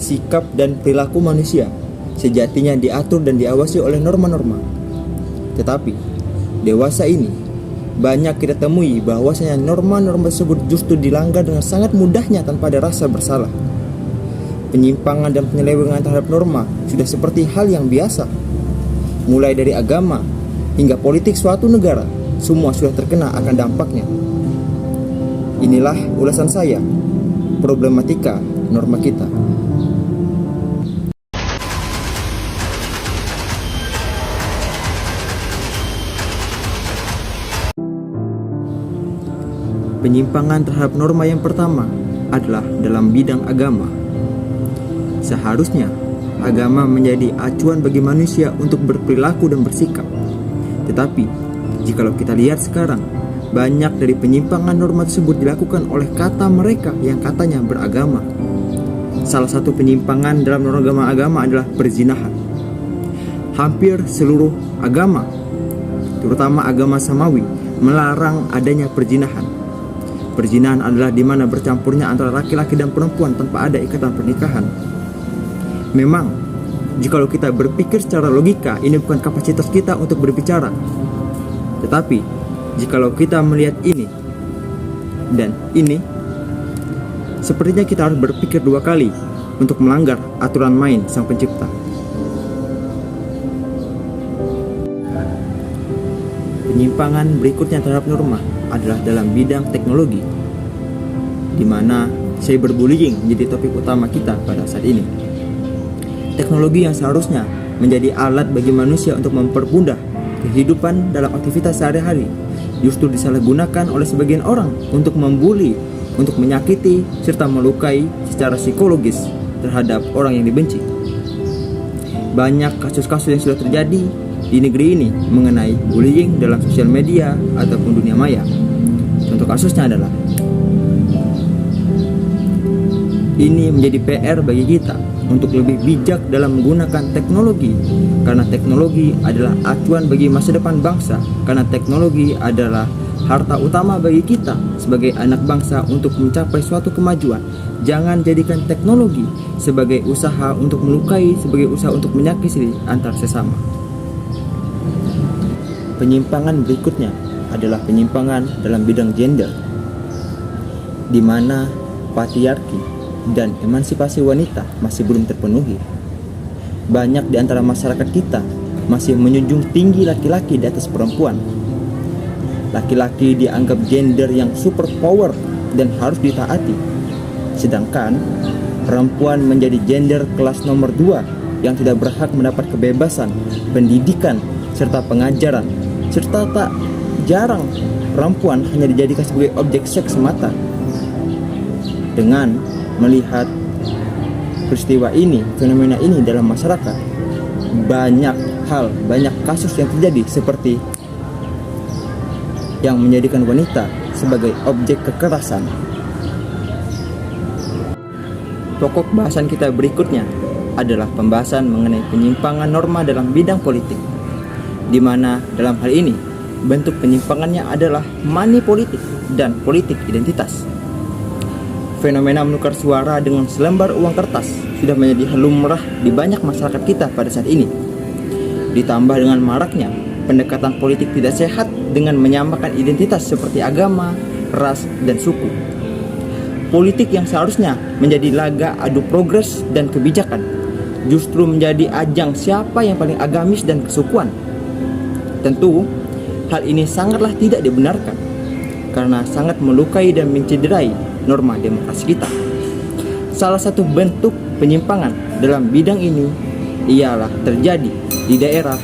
sikap dan perilaku manusia sejatinya diatur dan diawasi oleh norma-norma. Tetapi, dewasa ini banyak kita temui bahwasanya norma-norma tersebut justru dilanggar dengan sangat mudahnya tanpa ada rasa bersalah. Penyimpangan dan penyelewengan terhadap norma sudah seperti hal yang biasa. Mulai dari agama hingga politik suatu negara, semua sudah terkena akan dampaknya. Inilah ulasan saya, problematika norma kita. Penyimpangan terhadap norma yang pertama adalah dalam bidang agama. Seharusnya agama menjadi acuan bagi manusia untuk berperilaku dan bersikap. Tetapi, jikalau kita lihat sekarang, banyak dari penyimpangan norma tersebut dilakukan oleh kata mereka yang katanya beragama. Salah satu penyimpangan dalam norma agama adalah perzinahan. Hampir seluruh agama, terutama agama Samawi, melarang adanya perzinahan. Perzinahan adalah di mana bercampurnya antara laki-laki dan perempuan tanpa ada ikatan pernikahan. Memang, jikalau kita berpikir secara logika, ini bukan kapasitas kita untuk berbicara. Tetapi, jikalau kita melihat ini dan ini, sepertinya kita harus berpikir dua kali untuk melanggar aturan main Sang Pencipta. Penyimpangan berikutnya terhadap norma adalah dalam bidang teknologi, di mana cyberbullying menjadi topik utama kita pada saat ini. Teknologi yang seharusnya menjadi alat bagi manusia untuk mempermudah kehidupan dalam aktivitas sehari-hari justru disalahgunakan oleh sebagian orang untuk membuli, untuk menyakiti, serta melukai secara psikologis terhadap orang yang dibenci. Banyak kasus-kasus yang sudah terjadi di negeri ini mengenai bullying dalam sosial media ataupun dunia maya. Contoh kasusnya adalah, ini menjadi PR bagi kita untuk lebih bijak dalam menggunakan teknologi, karena teknologi adalah acuan bagi masa depan bangsa, karena teknologi adalah harta utama bagi kita sebagai anak bangsa untuk mencapai suatu kemajuan. Jangan jadikan teknologi sebagai usaha untuk melukai, sebagai usaha untuk menyakiti antar sesama. Penyimpangan berikutnya adalah penyimpangan dalam bidang gender, di mana patriarki dan emansipasi wanita masih belum terpenuhi. Banyak di antara masyarakat kita masih menjunjung tinggi laki-laki di atas perempuan. Laki-laki dianggap gender yang super power dan harus ditaati, sedangkan perempuan menjadi gender kelas nomor 2 yang tidak berhak mendapat kebebasan, pendidikan, serta pengajaran. Serta tak jarang perempuan hanya dijadikan sebagai objek seks semata. Dengan melihat peristiwa ini, fenomena ini dalam masyarakat, banyak kasus yang terjadi seperti yang menjadikan wanita sebagai objek kekerasan. Pokok bahasan kita berikutnya adalah pembahasan mengenai penyimpangan norma dalam bidang politik, di mana dalam hal ini bentuk penyimpangannya adalah money politik dan politik identitas. Fenomena menukar suara dengan selembar uang kertas sudah menjadi hal lumrah di banyak masyarakat kita pada saat ini. Ditambah dengan maraknya pendekatan politik tidak sehat dengan menyamakan identitas seperti agama, ras, dan suku. Politik yang seharusnya menjadi laga adu progres dan kebijakan justru menjadi ajang siapa yang paling agamis dan kesukuan. Tentu, hal ini sangatlah tidak dibenarkan karena sangat melukai dan mencederai norma demokrasi kita. Salah satu bentuk penyimpangan dalam bidang ini ialah terjadi di daerah